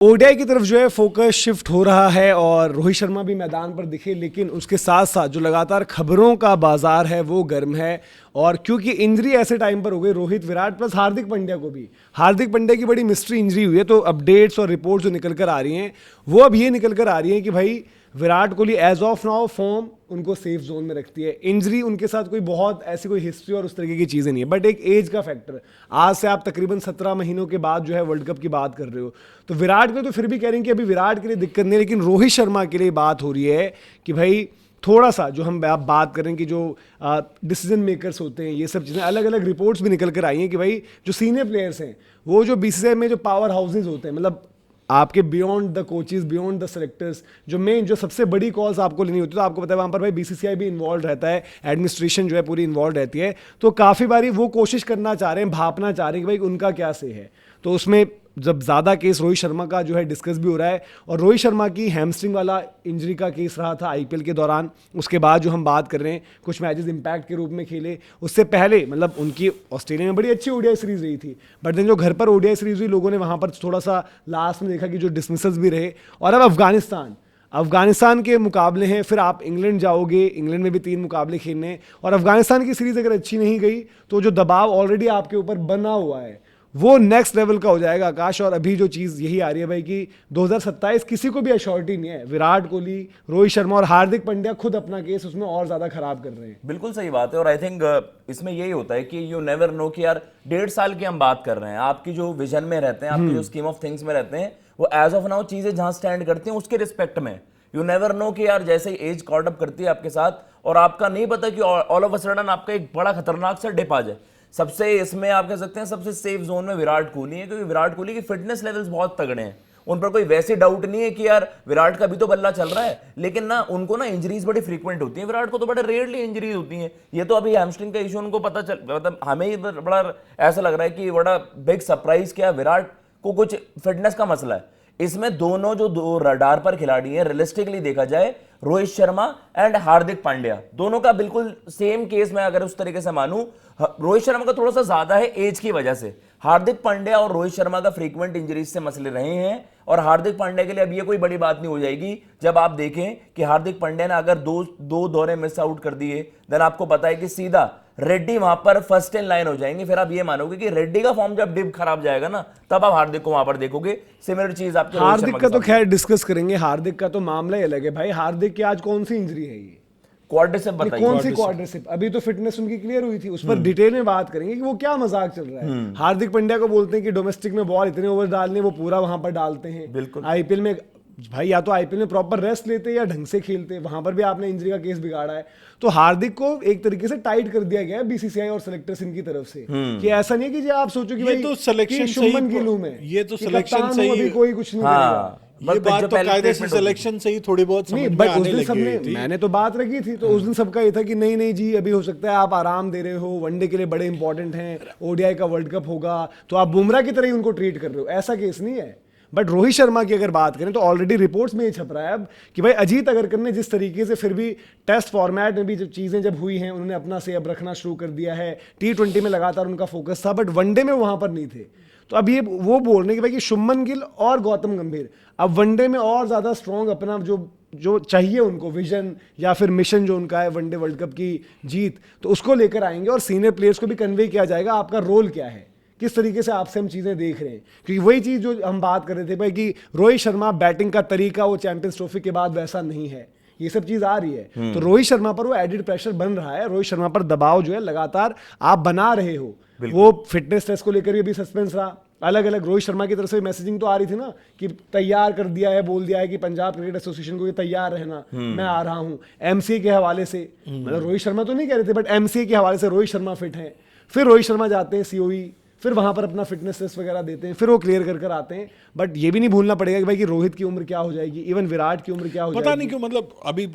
ODI की तरफ जो है फोकस शिफ्ट हो रहा है और रोहित शर्मा भी मैदान पर दिखे, लेकिन उसके साथ साथ जो लगातार खबरों का बाजार है वो गर्म है। और क्योंकि इंजरी ऐसे टाइम पर हो गई रोहित, विराट प्लस हार्दिक पांड्या को भी, हार्दिक पांड्या की बड़ी मिस्ट्री इंजरी हुई है, तो अपडेट्स और रिपोर्ट्स जो निकल कर आ रही हैं वो अब ये निकल कर आ रही हैं कि भाई Virat Kohli as of now form उनको सेफ जोन में रखती है। इंजरी उनके साथ कोई बहुत ऐसी कोई हिस्ट्री और उस तरीके की चीज़ें नहीं है, बट एक एज का फैक्टर, आज से आप तकरीबन 17 महीनों के बाद जो है वर्ल्ड कप की बात कर रहे हो, तो विराट को तो फिर भी कह रहे हैं कि अभी विराट के लिए दिक्कत नहीं है, लेकिन रोहित शर्मा के लिए बात हो रही है कि भाई थोड़ा सा जो हम आप बात करें कि जो डिसीजन मेकर्स होते हैं, ये सब चीज़ें अलग अलग रिपोर्ट्स भी निकल कर आई हैं कि भाई जो सीनियर प्लेयर्स हैं वो जो बीसीसीआई में जो पावर हाउसेज होते हैं, मतलब आपके beyond the coaches, beyond the selectors, जो मेन जो सबसे बड़ी कॉल्स आपको लेनी होती है, तो आपको पता है वहाँ पर भाई बीसीसीआई भी इन्वॉल्व रहता है, एडमिनिस्ट्रेशन जो है पूरी इन्वॉल्व रहती है, तो काफ़ी बारी वो कोशिश करना चाह रहे हैं, भापना चाह रहे हैं कि भाई उनका क्या से है। तो उसमें जब ज़्यादा केस रोहित शर्मा का जो है डिस्कस भी हो रहा है, और रोहित शर्मा की हैमस्ट्रिंग वाला इंजरी का केस रहा था आईपीएल के दौरान, उसके बाद जो हम बात कर रहे हैं कुछ मैचेस इंपैक्ट के रूप में खेले, उससे पहले मतलब उनकी ऑस्ट्रेलिया में बड़ी अच्छी ओडीआई सीरीज रही थी, बट देन जो घर पर ओडीआई सीरीज हुई लोगों ने वहाँ पर थोड़ा सा लास्ट में देखा कि जो डिसमिसल्स भी रहे। और अब अफगानिस्तान के मुकाबले हैं, फिर आप इंग्लैंड जाओगे, इंग्लैंड में भी 3 मुकाबले खेलने, और अफगानिस्तान की सीरीज अगर अच्छी नहीं गई तो जो दबाव ऑलरेडी आपके ऊपर बना हुआ है वो नेक्स्ट लेवल का हो जाएगा आकाश। और अभी जो चीज़ यही आ रही है भाई कि 2027 किसी को भी एश्योरिटी नहीं है, विराट कोहली, रोहित शर्मा और हार्दिक पांड्या खुद अपना केस उसमें और ज़्यादा खराब कर रहे हैं। बिल्कुल सही बात है। और आई थिंक इसमें यही होता है कि यू नेवर नो कि यार 1.5 साल की हम बात कर रहे हैं, आपकी जो विजन में रहते हैं, आपकी जो स्कीम ऑफ थिंग्स में रहते हैं, वो एज ऑफ नाउ चीज़ें जहाँ स्टैंड करती हैं उसके रिस्पेक्ट में यू नेवर नो कि यार जैसे ही एज कॉट अप करती है आपके साथ, और आपका नहीं पता कि ऑल ऑफ अ सडन आपका एक बड़ा खतरनाक सा डिप आ जाए। सबसे इसमें आप कह सकते हैं सबसे सेफ जोन में विराट कोहली है, क्योंकि विराट कोहली की फिटनेस लेवल्स बहुत तगड़े हैं, उन पर कोई वैसे डाउट नहीं है कि यार विराट का भी तो बल्ला चल रहा है, लेकिन ना उनको ना इंजरीज बड़ी फ्रीक्वेंट होती हैं, विराट को तो बड़े रेयरली इंजरीज होती हैं। ये तो अभी हैमस्ट्रिंग का इशू उनको पता चल, मतलब हमें ही बड़ा ऐसा लग रहा है कि बड़ा बिग सरप्राइज क्या विराट को कुछ फिटनेस का मसला है। इसमें दोनों जो दो रडार पर खिलाड़ी हैं, रियलिस्टिकली देखा जाए रोहित शर्मा एंड हार्दिक पांड्या, दोनों का बिल्कुल सेम केस मैं अगर उस तरीके से मानूं, रोहित शर्मा का थोड़ा सा ज्यादा है एज की वजह से, हार्दिक पांड्या और रोहित शर्मा का फ्रीक्वेंट इंजरीज से मसले रहे हैं। और हार्दिक पांड्या के लिए अब ये कोई बड़ी बात नहीं हो जाएगी जब आप देखें कि हार्दिक पांड्या ने अगर दो दौरे मिस आउट कर दिए, देन आपको पता है कि सीधा रेड्डी वहां पर फर्स्ट इन लाइन हो जाएंगे। फिर आप ये मानोगे कि रेड्डी का फॉर्म जब डिप खराब जाएगा ना, तब आप हार्दिक को वहां पर देखोगे। सिमिलर चीज आपके हार्दिक का तो खैर डिस्कस करेंगे, हार्दिक का तो मामला ही अलग है भाई। हार्दिक की आज कौन सी इंजरी है ये? क्वाड्रिसेप बताइए। कौन सी क्वाड्रिसेप? अभी तो फिटनेस उनकी क्लियर हुई थी, उस पर डिटेल में बात करेंगे कि वो क्या मजाक चल रहा है। हार्दिक पांड्या को बोलते हैं कि डोमेस्टिक में बॉल इतने ओवर डालने, वो पूरा वहां पर डालते हैं। बिल्कुल। आईपीएल में भाई या तो आईपीएल में प्रॉपर रेस्ट लेते या ढंग से खेलते, वहां पर भी आपने इंजरी का केस बिगाड़ा है। तो हार्दिक को एक तरीके से टाइट कर दिया गया है बीसीसीआई और सेलेक्टर्स इनकी तरफ से, कि ऐसा नहीं है कि आप सोचो कि भाई तो सिलेक्शन शुभमन गिल में, ये तो सिलेक्शन से ही कोई कुछ नहीं करेगा। ये बात तो कायदे से सिलेक्शन से ही थोड़ी बहुत समझ में आने लगी थी। मैंने तो बात रखी थी, तो उस दिन सबका ये था कि नहीं नहीं जी अभी हो सकता है आप आराम दे रहे हो, वनडे के लिए बड़े इंपॉर्टेंट हैं, ओडीआई का वर्ल्ड कप होगा तो आप बुमराह की तरह ही उनको ट्रीट कर रहे हो, ऐसा केस नहीं है। बट रोहित शर्मा की अगर बात करें तो ऑलरेडी रिपोर्ट्स में ये छप रहा है अब कि भाई अजीत अगरकर ने जिस तरीके से फिर भी टेस्ट फॉर्मेट में भी जब चीज़ें जब हुई हैं, उन्होंने अपना से अब रखना शुरू कर दिया है। T20 में लगातार उनका फोकस था, बट वनडे में वहां पर नहीं थे। तो अब ये वो बोल रहे हैं कि भाई कि शुभमन गिल और गौतम गंभीर अब वनडे में और ज़्यादा स्ट्रॉन्ग अपना जो चाहिए उनको विजन या फिर मिशन जो उनका है वनडे वर्ल्ड कप की जीत, तो उसको लेकर आएंगे। और सीनियर प्लेयर्स को भी कन्वे किया जाएगा आपका रोल क्या है, किस तरीके से आपसे हम चीज़ें देख रहे हैं, क्योंकि वही चीज़ जो हम बात कर रहे थे भाई कि रोहित शर्मा बैटिंग का तरीका वो चैंपियंस ट्रॉफी के बाद वैसा नहीं है, ये सब चीज़ आ रही है। तो रोहित शर्मा पर वो एडिड प्रेशर बन रहा है, रोहित शर्मा पर दबाव जो है लगातार आप बना रहे हो। वो फिटनेस टेस्ट को लेकर भी सस्पेंस रहा, अलग अलग रोहित शर्मा की तरफ से मैसेजिंग तो आ रही थी ना कि तैयार कर दिया है, बोल दिया है कि पंजाब क्रिकेट एसोसिएशन को ये तैयार रहना, मैं आ रहा हूँ। एमसीए के हवाले से, मतलब रोहित शर्मा तो नहीं कह रहे थे, बट एमसीए के हवाले से रोहित शर्मा फिट है। फिर रोहित शर्मा जाते हैं सीओई, फिर वहां पर अपना फिटनेस टेस्ट वगैरह देते हैं, फिर वो क्लियर कर कर आते हैं। बट ये भी नहीं भूलना पड़ेगा कि भाई कि रोहित की उम्र क्या हो जाएगी, इवन विराट की उम्र क्या हो जाएगी। पता नहीं क्यों, मतलब अभी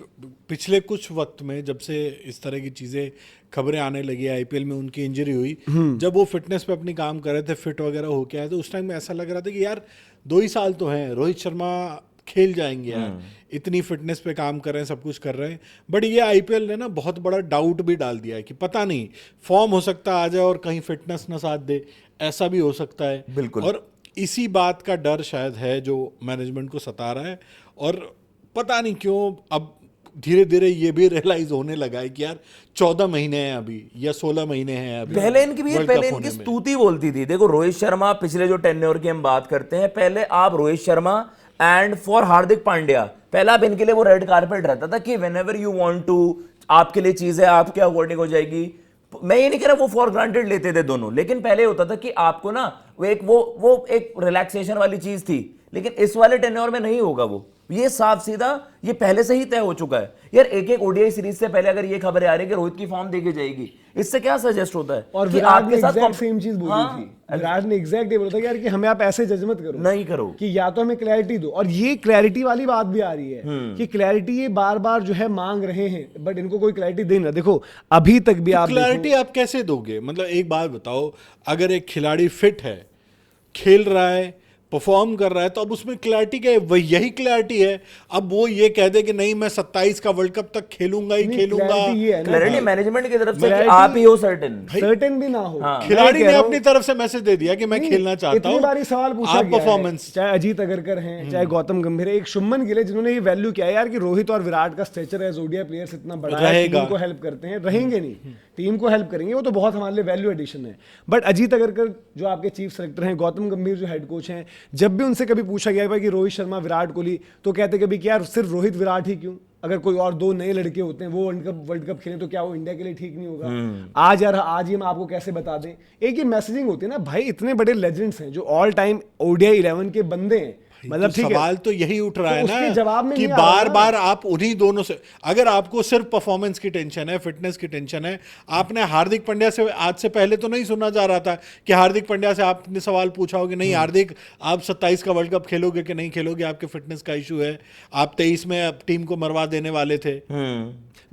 पिछले कुछ वक्त में जब से इस तरह की चीजें खबरें आने लगी, आईपीएल में उनकी इंजरी हुई, जब वो फिटनेस पे अपनी काम कर रहे थे, फिट वगैरह होके आए, तो उस टाइम में ऐसा लग रहा था कि यार 2 ही साल तो हैं, रोहित शर्मा खेल जाएंगे यार, इतनी फिटनेस पे काम कर रहे हैं, सब कुछ कर रहे हैं। बट ये आईपीएल ने ना बहुत बड़ा डाउट भी डाल दिया है कि पता नहीं फॉर्म हो सकता है आ जाए और कहीं फिटनेस ना साथ दे, ऐसा भी हो सकता है। बिल्कुल। और इसी बात का डर शायद है जो मैनेजमेंट को सता रहा है, और पता नहीं क्यों अब धीरे धीरे ये भी रियलाइज होने लगा है कि यार 14 महीने हैं अभी या 16 महीने हैं अभी। पहले इनकी भी World पहले Cup इनकी होने में। स्तुति बोलती थी। देखो रोहित शर्मा, पिछले जो टेन्योर की हम बात करते हैं, पहले आप रोहित शर्मा एंड फॉर हार्दिक पांड्या, पहला आप इनके लिए वो रेड कारपेट रहता था कि व्हेनेवर यू वांट टू, आपके लिए चीजें आपके अकॉर्डिंग हो जाएगी। मैं ये नहीं कह रहा वो फॉर ग्रांटेड लेते थे दोनों, लेकिन पहले होता था कि आपको ना वो एक रिलैक्सेशन वाली चीज थी, लेकिन इस वाले टेन्योर में नहीं होगा वो। ये साफ सीधा ये पहले से ही तय हो चुका है यार। एक ओडीआई सीरीज से पहले अगर ये खबरें आ रही है कि रोहित की फॉर्म देखी जाएगी, इससे क्या सजेस्ट होता है और कि विराट ने आपके साथ एग्जैक्ट सेम चीज बोली हाँ, थी। विराट ने एग्जैक्ट ये बोला था कि यार कि हमें आप ऐसे जज मत करो, नहीं करो, कि या तो हमें क्लैरिटी दो। और ये क्लैरिटी वाली बात भी आ रही है कि क्लैरिटी ये बार बार जो है मांग रहे हैं, बट इनको कोई क्लैरिटी दे नहीं रहा। देखो अभी तक भी आप क्लैरिटी आप कैसे दोगे? मतलब एक बात बताओ, अगर एक खिलाड़ी फिट है, खेल रहा है, परफॉर्म कर रहा है, तो अब उसमें क्लैरिटी क्या है? वही यही क्लैरिटी है। अब वो ये कह दे कि नहीं मैं 27 का वर्ल्ड कप तक खेलूंगा ही खेलूंगा। क्लैरिटी मैनेजमेंट की तरफ से कि Clarity- आप ही हो सर्टेन भी ना हो। खिलाड़ी ने अपनी तरफ से मैसेज दे दिया कि मैं खेलना चाहता इतनी हूं। बारी सवाल पूछा आप गया है, परफॉर्मेंस, चाहे अजीत अगरकर हैं, चाहे गौतम गंभीर है, एक शुभमन गिल है, जिन्होंने ये वैल्यू किया है यार कि रोहित और विराट का स्ट्रेचर है, ओडीआई प्लेयर्स इतना बड़ा है, रहेगा। टीम को हेल्प करते हैं, रहेंगे नहीं, टीम को हेल्प करेंगे, वो तो बहुत हमारे लिए वैल्यू एडिशन है। बट अजीत अगरकर जो आपके चीफ सेलेक्टर हैं, गौतम गंभीर जो हेड कोच हैं, जब भी उनसे कभी पूछा गया भाई कि रोहित शर्मा विराट कोहली, तो कहते कभी कि यार सिर्फ रोहित विराट ही क्यों, अगर कोई और दो नए लड़के होते हैं वो वर्ल्ड कप खेलें तो क्या वो इंडिया के लिए ठीक नहीं होगा? आज ही हम आपको कैसे बता दें। एक ही मैसेजिंग होती है ना भाई, इतने बड़े लेजेंड्स हैं जो ऑल टाइम ओडीआई 11 के बंदे हैं, मतलब ठीक है, सवाल तो यही उठ रहा तो है उसके ना जवाब में कि नहीं आ रहा बार ना। बार आप उन्हीं दोनों से, अगर आपको सिर्फ परफॉर्मेंस की टेंशन है, फिटनेस की टेंशन है, आपने हार्दिक पांड्या से आज से पहले तो नहीं सुना जा रहा था कि हार्दिक पांड्या से आपने सवाल पूछा हो कि नहीं हार्दिक आप 27 का वर्ल्ड कप खेलोगे कि नहीं खेलोगे, आपके फिटनेस का इशू है, आप 23 में टीम को मरवा देने वाले थे।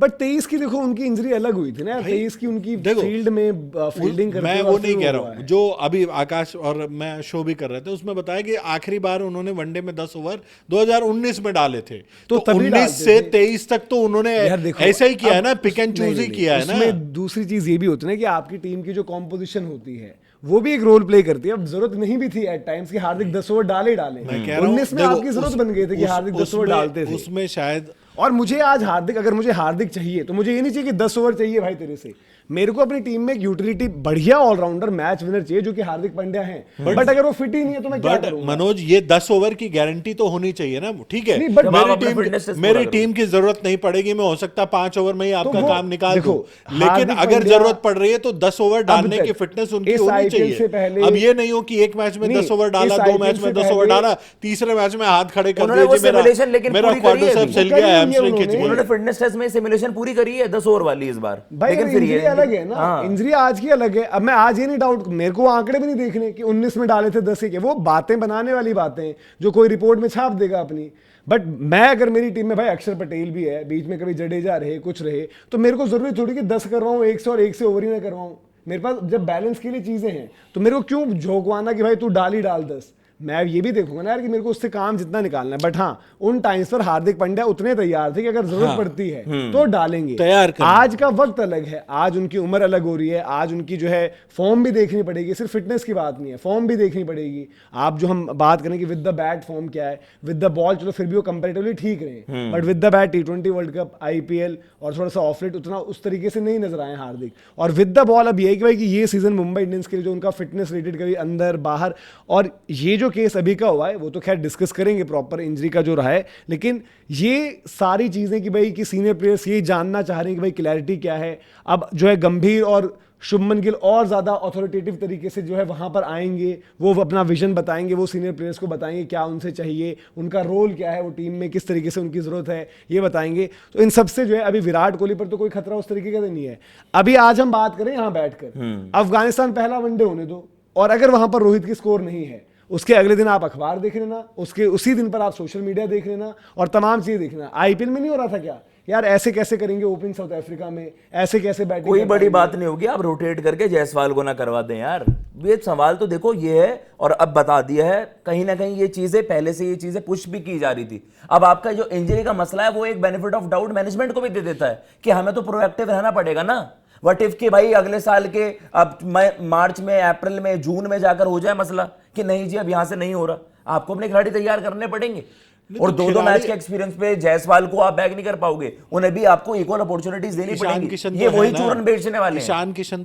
बट 23 की देखो उनकी इंजरी अलग हुई थी ना, 23 की उनकी फील्ड में फील्डिंग करते मैं हुए वो और नहीं फिर कह वो रहा हुआ हूँ, है। जो अभी आकाश और मैं शो भी कर रहे थे उसमें बताया कि आखिरी बार उन्होंने वनडे में 10 ओवर 2019 में डाले थे, तो तभी 19 डालते से थे। 23 तक तो उन्होंने यार देखो, ऐसा ही किया है अब ना, पिक एंड नहीं, चूज ही नहीं, किया है ना। उसमें दूसरी चीज ये भी होती है ना कि आपकी टीम की जो कॉम्पोजिशन होती है वो भी एक रोल प्ले करती है। अब जरूरत नहीं भी थी एट टाइम्स कि हार्दिक 10 ओवर डाले मैं कह रहा हूँ, 19 में देखो, आपकी जरूरत बन गई थी कि हार्दिक 10 ओवर डालते थे। उसमें शायद, और मुझे आज हार्दिक, अगर मुझे हार्दिक चाहिए तो मुझे ये नहीं चाहिए कि 10 ओवर चाहिए भाई तेरे से, मेरे को अपनी टीम में एक यूटिलिटी बढ़िया ऑलराउंडर मैच विनर चाहिए जो कि हार्दिक पांड्या हैं। बट अगर वो फिट ही नहीं है तो मैं क्या बट करूंगा? मनोज ये 10 ओवर की गारंटी तो होनी चाहिए ना, ठीक है, नहीं, but जब आप अपने fitness test मेरी पूरा टीम की जरूरत नहीं पड़ेगी, मैं हो सकता है 5 ओवर में ही आपका वो काम निकाल देखो, दूं, लेकिन हार्दिक अगर पांड्या जरूरत पड़ रही है तो 10 ओवर डालने तक की फिटनेस उनकी इस होनी IPL से पहले- चाहिए। अब ये नहीं हो कि एक मैच में नहीं, 10 ओवर डाला, इस 2 IPL मैच में से 10 ओवर पहले- डाला, तीसरे मैच में हाथ खड़े कर उन्होंने दिए वो जी, मेरा simulation लेकिन मेरा पूरी करी है क्वाड्रिसेप अभी। चल वो करी गया, है हैमस्ट्रिंग खिंच उन्होंने। गई। उन्होंने फिटनेस टेस्ट में सिमुलेशन पूरी करी है 10 ओवर वाली इस बार, भाई लेकिन अगर फिर इंजरी ये अलग है ना, हाँ। इंजरी आज की अलग है। अब मैं आज ये नहीं डाउट, मेरे को आंकड़े भी नहीं देखने कि 19 में डाले थे 10 के, वो बातें बनाने वाली बातें जो कोई रिपोर्ट में छाप देगा अपनी। बट मैं अगर मेरी टीम में भाई अक्षर पटेल भी है, बीच में कभी जडेजा रहे, कुछ रहे, तो मेरे को जरूरी थोड़ी कि 10 करवाऊं 1 से और 1 से ओवर ही ना करवाऊं। मेरे पास जब बैलेंस के लिए चीजें हैं तो मेरे को क्यों झोंकवाना कि भाई तू डाल ही डाल 10। मैं ये भी देखूंगा ना यार कि मेरे को उससे काम जितना निकालना है। बट हाँ, उन टाइम्स पर हार्दिक पांड्या उतने तैयार थे कि अगर जरूरत पड़ती है तो डालेंगे। तैयार करना। आज का वक्त अलग है, आज उनकी उम्र अलग हो रही है, आज उनकी जो है फॉर्म भी देखनी पड़ेगी, सिर्फ फिटनेस की बात नहीं है, फॉर्म भी देखनी पड़ेगी। आप जो हम बात करें कि विद द बैट फॉर्म क्या है, विद द बॉल चलो फिर भी वो कंपैरेटिवली ठीक रहे, but with the bat T20 world cup, IPL और थोड़ा सा ऑफ लेट उतना उस तरीके से नहीं नजर आए हार्दिक। और विद द बॉल अब ये है कि भाई कि ये सीजन मुंबई इंडियंस के लिए जो उनका फिटनेस रेटेड कभी अंदर बाहर, और ये जो केस अभी का हुआ है वो तो खैर डिस्कस करेंगे प्रॉपर इंजरी का जो रहा है, लेकिन ये सारी चीजें कि भाई कि सीनियर प्लेयर्स ये जानना चाह रहे हैं कि भाई क्लैरिटी क्या है। अब जो है गंभीर और शुभमन गिल और ज्यादा अथॉरिटेटिव तरीके से जो है वहां पर आएंगे, वो अपना विजन बताएंगे, वो सीनियर प्लेयर्स को बताएंगे क्या उनसे चाहिए, उनका रोल क्या है, वो टीम में किस तरीके से उनकी जरूरत है, ये बताएंगे। तो इन सबसे जो है अभी विराट कोहली पर तो कोई खतरा उस तरीके का नहीं है। अभी आज हम बात करें यहाँ बैठकर, अफगानिस्तान पहला वनडे होने दो, और अगर वहां पर रोहित की स्कोर नहीं है, उसके अगले दिन आप अखबार देख लेना, उसके उसी दिन पर आप सोशल मीडिया देख लेना और तमाम चीजें देख लेना। IPL में नहीं हो रहा था क्या यार, ऐसे कैसे करेंगे ओपनिंग साउथ अफ्रीका में, ऐसे कैसे बैटिंग, कोई बड़ी बात नहीं होगी, आप रोटेट करके जायसवाल को ना करवा दें यार। ये सवाल तो देखो ये है, और अब बता दिया है, कहीं ना कहीं ये चीजें पहले से ये चीजें पुश भी की जा रही थी। अब आपका जो इंजरी का मसला है वो एक बेनिफिट ऑफ डाउट मैनेजमेंट को भी दे देता है कि हमें तो प्रोएक्टिव रहना पड़ेगा ना। व्हाट इफ कि भाई अगले साल के अब मार्च में, अप्रैल में, जून में जाकर हो जाए मसला कि नहीं जी अब यहां से नहीं हो रहा, आपको अपने खिलाड़ी तैयार करने पड़ेंगे। और तो 2-2 मैच के एक्सपीरियंस पे जायसवाल को आप बैक नहीं कर पाओगे, उन्हें भी आपको इक्वल अपॉर्चुनिटीज देनी ईशान पड़ेंगी। किशन ये तो वही है ना, चूरन बेचने वाले हैं। ईशान किशन